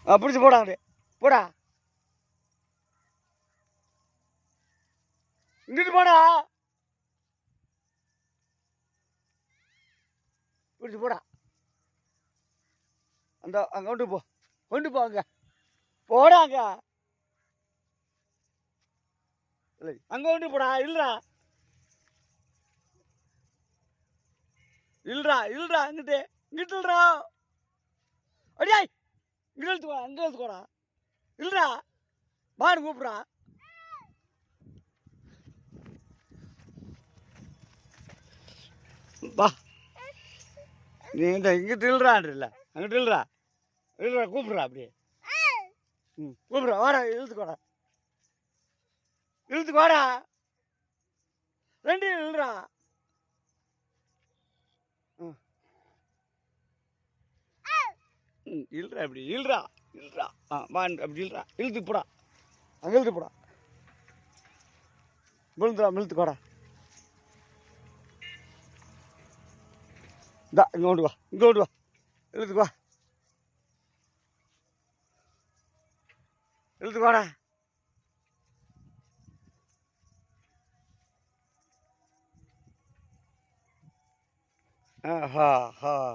பிடிச்சி போடா அப்படியே போடா இங்கிட்டு போடா பிடிச்சி போடா அந்த அங்கே கொண்டு போ அங்கே போடா அங்கே இல்லை அங்கே கொண்டு போடா இல்லைடா இல்லைடா இங்கிட்டு இல்லைடா அடியா இங்கே எழுத்துக்கோடா அங்கே எழுத்துக்கோடா இல்லைடா பாரு கூப்பிட்றா வா நீ இங்கிட்டு இல்லைடா அங்கிட்டு இல்லைடா கூப்பிட்றா அப்படியே கூப்பிட்றா வாடா இழுத்துக்கு வாடா ரெண்டு இல்லைடா இல்லைடா அப்படி இல்லைடா அப்படி இல்லைடா இழுத்து போடா அங்கே இழுத்து போடா இழுத்துக்கு வாடா இந்தா இங்கே கொண்டு வா இழுத்துக்கு வா இழுத்துக்கு வாடா ஹா